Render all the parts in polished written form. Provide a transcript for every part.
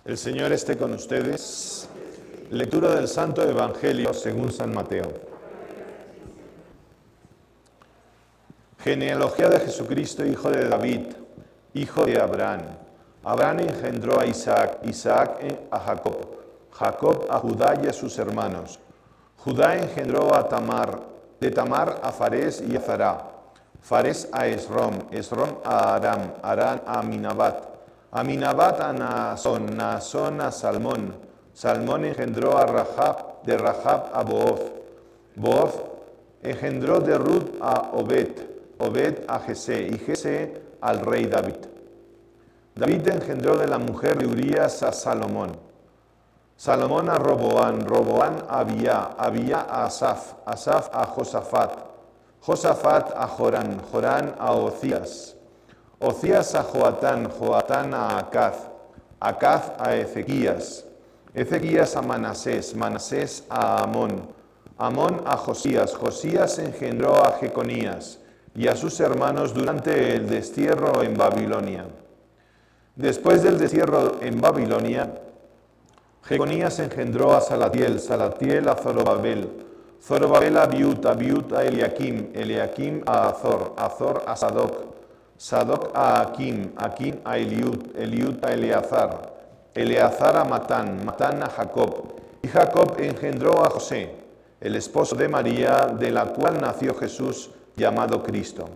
El Señor esté con ustedes. Lectura del Santo Evangelio según San Mateo. Genealogía de Jesucristo, hijo de David, hijo de Abraham. Abraham engendró a Isaac, Isaac a Jacob, Jacob a Judá y a sus hermanos. Judá engendró a Tamar, de Tamar a Farés y a Zará, Farés a Esrom, Esrom a Aram, Aram a Aminabat, Aminabat a Naasón, Naasón a Salmón, Salmón engendró a Rahab, de Rahab a Booz, Booz engendró de Ruth a Obed, Obed a Jesé, y Jesé al rey David. David engendró de la mujer de Urías a Salomón, Salomón a Roboán, Roboán a Abía, Abía a Asaf, Asaf a Josafat, Josafat a Jorán, Jorán a Ocías, Ocías a Joatán, Joatán a Acaz, Acaz a Ezequías, Ezequías a Manasés, Manasés a Amón, Amón a Josías, Josías engendró a Jeconías y a sus hermanos durante el destierro en Babilonia. Después del destierro en Babilonia, Jeconías engendró a Salatiel, Salatiel a Zorobabel, Zorobabel a Abiud, Abiud a Eliakim, Eliakim a Azor, Azor a Sadoc, Sadoc a Akim, Akim a Eliud, Eliud a Eleazar, Eleazar a Matán, Matán a Jacob, y Jacob engendró a José, el esposo de María, de la cual nació Jesús, llamado Cristo.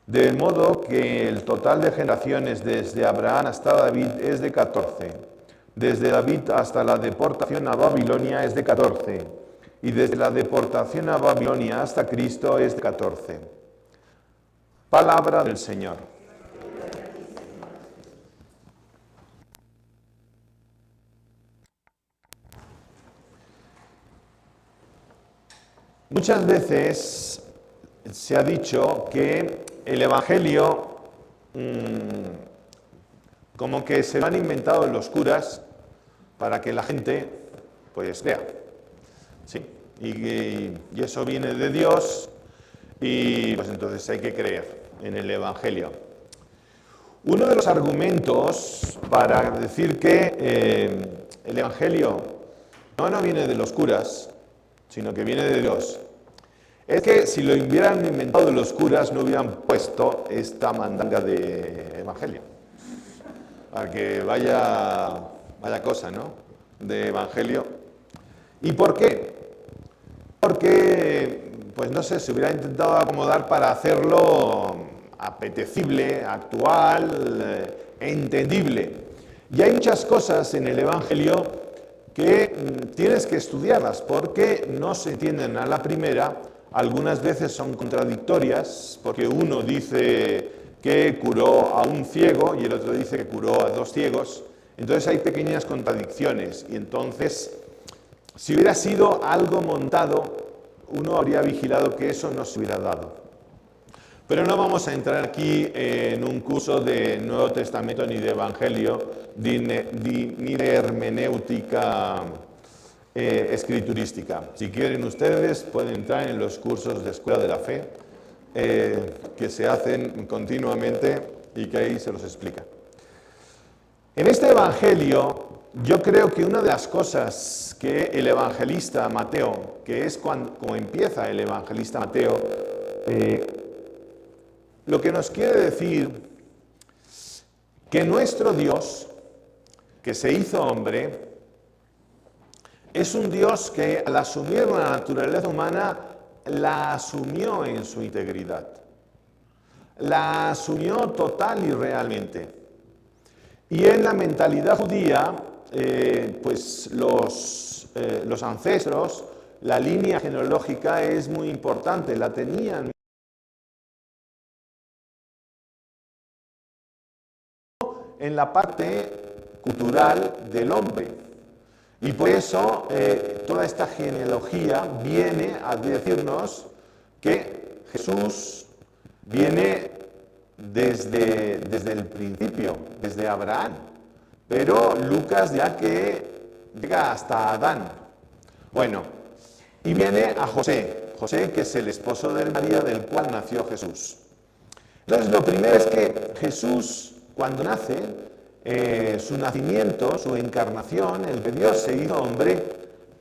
De modo que el total de generaciones desde Abraham hasta David es de 14. Desde David hasta la deportación a Babilonia es de 14. Y desde la deportación a Babilonia hasta Cristo es de 14. Palabra del Señor. Muchas veces se ha dicho que el Evangelio como que se lo han inventado los curas para que la gente pues crea. Sí, y eso viene de Dios y pues entonces hay que creer en el Evangelio. Uno de los argumentos para decir que el Evangelio no viene de los curas, sino que viene de Dios, es que si lo hubieran inventado los curas no hubieran puesto esta mandanga de Evangelio. Para que vaya cosa, ¿no? De Evangelio. ¿Y por qué? Porque, pues no sé, se hubiera intentado acomodar para hacerlo apetecible, actual, entendible. Y hay muchas cosas en el Evangelio que tienes que estudiarlas porque no se entienden a la primera. Algunas veces son contradictorias, porque uno dice que curó a un ciego y el otro dice que curó a 2 ciegos. Entonces hay pequeñas contradicciones y entonces, si hubiera sido algo montado, uno habría vigilado que eso no se hubiera dado. Pero no vamos a entrar aquí en un curso de Nuevo Testamento ni de Evangelio, ni de hermenéutica escriturística. Si quieren ustedes, pueden entrar en los cursos de Escuela de la Fe que se hacen continuamente y que ahí se los explica. En este Evangelio, yo creo que una de las cosas que el evangelista Mateo, que es como empieza el evangelista Mateo, lo que nos quiere decir que nuestro Dios, que se hizo hombre, es un Dios que al asumir la naturaleza humana, la asumió en su integridad. La asumió total y realmente. Y en la mentalidad judía, pues los ancestros, la línea genealógica es muy importante, la tenían en la parte cultural del hombre. Y por eso toda esta genealogía viene a decirnos que Jesús viene desde el principio, desde Abraham. Pero Lucas ya que llega hasta Adán. Bueno, y viene a José, José que es el esposo de María, del cual nació Jesús. Entonces lo primero es que Jesús, cuando nace, su nacimiento, su encarnación, el que Dios se hizo hombre,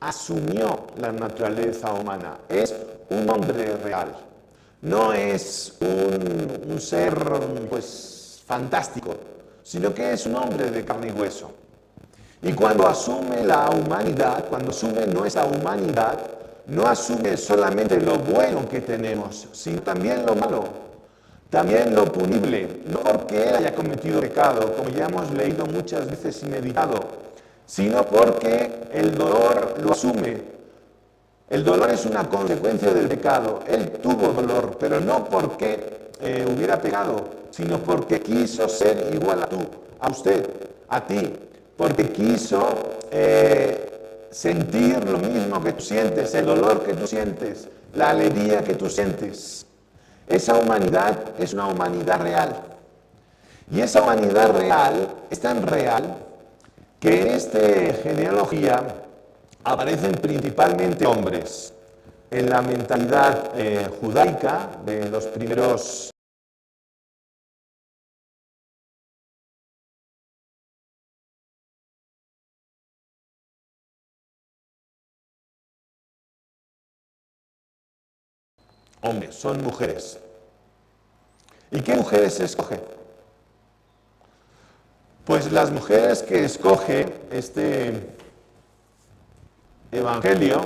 asumió la naturaleza humana. Es un hombre real. No es un ser pues, fantástico, sino que es un hombre de carne y hueso. Y cuando asume la humanidad, cuando asume nuestra humanidad, no asume solamente lo bueno que tenemos, sino también lo malo, también lo punible. No porque él haya cometido pecado, como ya hemos leído muchas veces y meditado, sino porque el dolor lo asume. El dolor es una consecuencia del pecado. Él tuvo dolor, pero no porque hubiera pecado, sino porque quiso ser igual a usted, a ti, porque quiso sentir lo mismo que tú sientes, el dolor que tú sientes, la alegría que tú sientes. Esa humanidad es una humanidad real. Y esa humanidad real es tan real que en esta genealogía aparecen principalmente hombres. En la mentalidad judaica de los primeros hombres, son mujeres. ¿Y qué mujeres se escogen? Pues las mujeres que escoge este evangelio,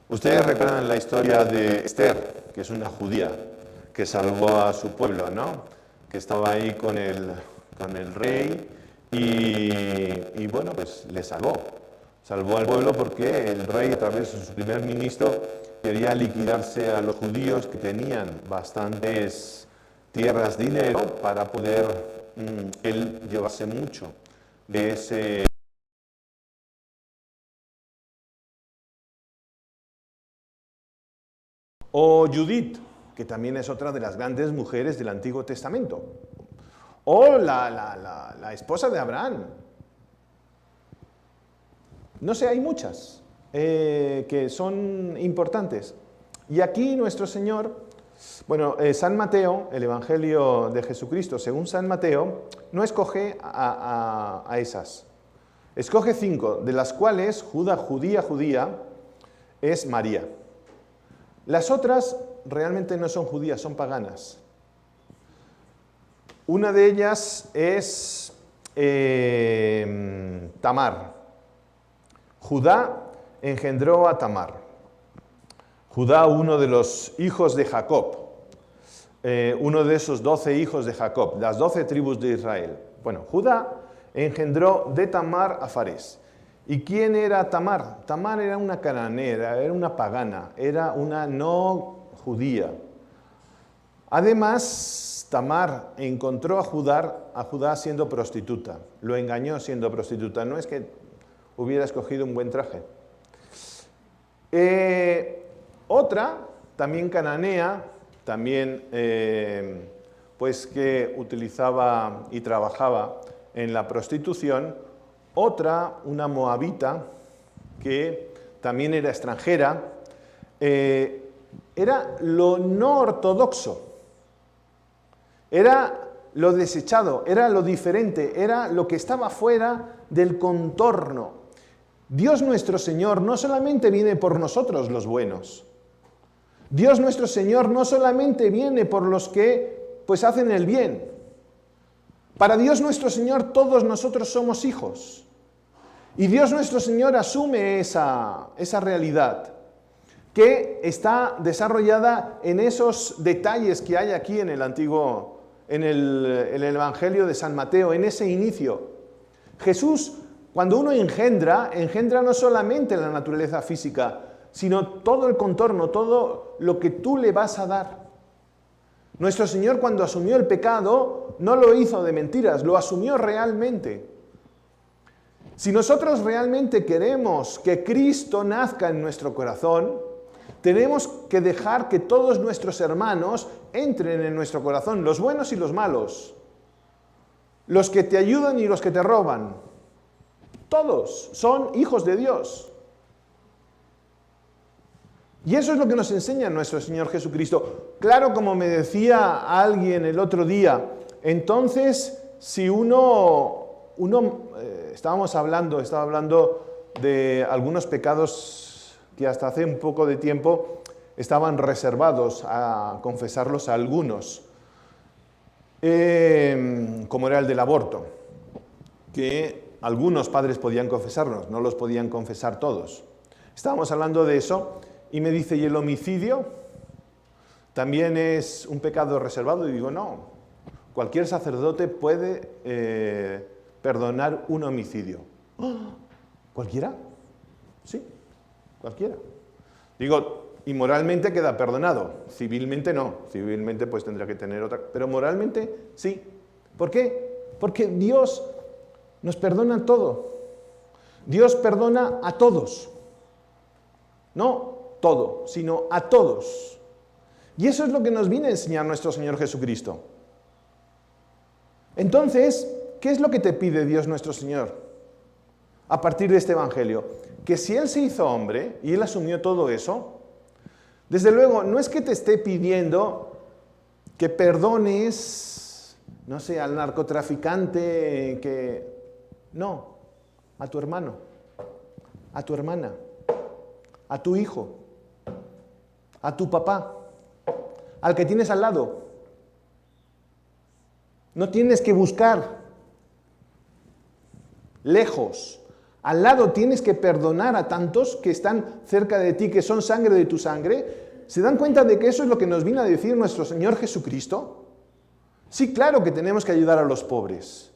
ustedes recuerdan la historia de Esther, que es una judía, que salvó a su pueblo, ¿no? Que estaba ahí con el rey y bueno, pues le salvó. Salvó al pueblo porque el rey, a través de su primer ministro, quería liquidarse a los judíos que tenían bastantes tierras, dinero, para poder él llevarse mucho de ese. O Judith, que también es otra de las grandes mujeres del Antiguo Testamento. O la esposa de Abraham. No sé, hay muchas que son importantes. Y aquí nuestro Señor, bueno, San Mateo, el Evangelio de Jesucristo, según San Mateo, no escoge a esas. Escoge 5, de las cuales judía, es María. Las otras realmente no son judías, son paganas. Una de ellas es Tamar. Judá engendró a Tamar. Judá, uno de los hijos de Jacob, uno de esos 12 hijos de Jacob, las 12 tribus de Israel. Bueno, Judá engendró de Tamar a Farés. ¿Y quién era Tamar? Tamar era una cananea, era una pagana, era una no judía. Además, Tamar encontró a Judá siendo prostituta, lo engañó siendo prostituta. No es que hubiera escogido un buen traje. Otra, también cananea, también pues que utilizaba y trabajaba en la prostitución. Otra, una moabita, que también era extranjera, era lo no ortodoxo, era lo desechado, era lo diferente, era lo que estaba fuera del contorno. Dios nuestro Señor no solamente viene por nosotros los buenos. Dios nuestro Señor no solamente viene por los que pues hacen el bien. Para Dios nuestro Señor todos nosotros somos hijos. Y Dios nuestro Señor asume esa realidad que está desarrollada en esos detalles que hay aquí en el Evangelio de San Mateo, en ese inicio. Jesús, cuando uno engendra no solamente la naturaleza física, sino todo el contorno, todo lo que tú le vas a dar. Nuestro Señor, cuando asumió el pecado, no lo hizo de mentiras, lo asumió realmente. Si nosotros realmente queremos que Cristo nazca en nuestro corazón, tenemos que dejar que todos nuestros hermanos entren en nuestro corazón, los buenos y los malos, los que te ayudan y los que te roban. Todos son hijos de Dios. Y eso es lo que nos enseña nuestro Señor Jesucristo. Claro, como me decía alguien el otro día, entonces, si estaba hablando de algunos pecados que hasta hace un poco de tiempo estaban reservados a confesarlos a algunos, como era el del aborto, que algunos padres podían confesarnos, no los podían confesar todos. Estábamos hablando de eso y me dice, ¿y el homicidio también es un pecado reservado? Y digo, no, cualquier sacerdote puede perdonar un homicidio. ¿Cualquiera? Sí, cualquiera. Digo, y moralmente queda perdonado, civilmente no, civilmente pues tendrá que tener otra, pero moralmente sí. ¿Por qué? Porque Dios nos perdona todo. Dios perdona a todos. No todo, sino a todos. Y eso es lo que nos viene a enseñar nuestro Señor Jesucristo. Entonces, ¿qué es lo que te pide Dios nuestro Señor a partir de este Evangelio? Que si Él se hizo hombre y Él asumió todo eso, desde luego no es que te esté pidiendo que perdones, no sé, al narcotraficante, no, a tu hermano, a tu hermana, a tu hijo, a tu papá, al que tienes al lado. No tienes que buscar lejos. Al lado tienes que perdonar a tantos que están cerca de ti, que son sangre de tu sangre. ¿Se dan cuenta de que eso es lo que nos vino a decir nuestro Señor Jesucristo? Sí, claro que tenemos que ayudar a los pobres.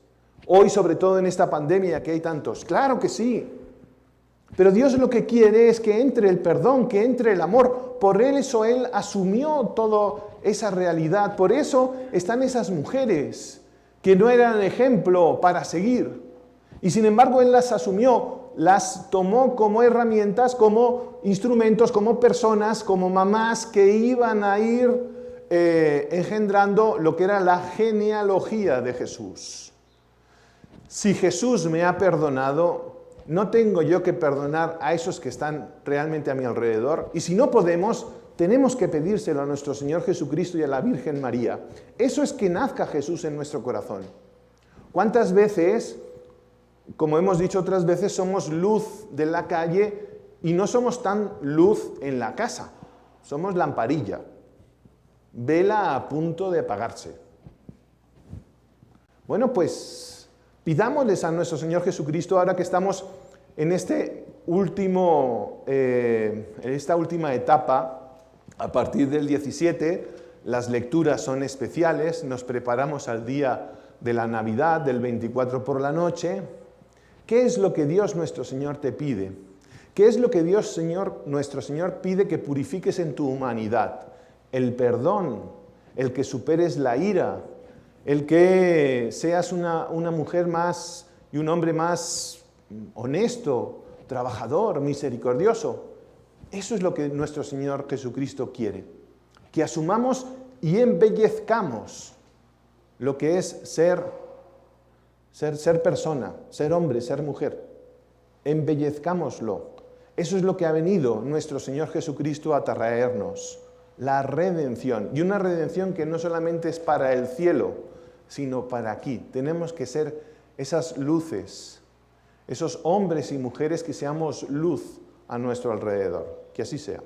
Hoy, sobre todo en esta pandemia que hay tantos. Claro que sí. Pero Dios lo que quiere es que entre el perdón, que entre el amor. Por eso Él asumió toda esa realidad. Por eso están esas mujeres que no eran ejemplo para seguir. Y sin embargo Él las asumió, las tomó como herramientas, como instrumentos, como personas, como mamás que iban a ir engendrando lo que era la genealogía de Jesús. Si Jesús me ha perdonado, no tengo yo que perdonar a esos que están realmente a mi alrededor. Y si no podemos, tenemos que pedírselo a nuestro Señor Jesucristo y a la Virgen María. Eso es que nazca Jesús en nuestro corazón. ¿Cuántas veces, como hemos dicho otras veces, somos luz de la calle y no somos tan luz en la casa? Somos lamparilla, vela a punto de apagarse. Bueno, pues pidámosles a nuestro Señor Jesucristo, ahora que estamos en esta última etapa, a partir del 17, las lecturas son especiales, nos preparamos al día de la Navidad, del 24 por la noche. ¿Qué es lo que Dios nuestro Señor te pide? ¿Qué es lo que Dios nuestro Señor pide que purifiques en tu humanidad? El perdón, el que superes la ira, el que seas una mujer más y un hombre más honesto, trabajador, misericordioso. Eso es lo que nuestro Señor Jesucristo quiere. Que asumamos y embellezcamos lo que es ser persona, ser hombre, ser mujer. Embellezcámoslo. Eso es lo que ha venido nuestro Señor Jesucristo a traernos. La redención. Y una redención que no solamente es para el cielo, sino para aquí. Tenemos que ser esas luces, esos hombres y mujeres que seamos luz a nuestro alrededor. Que así sea.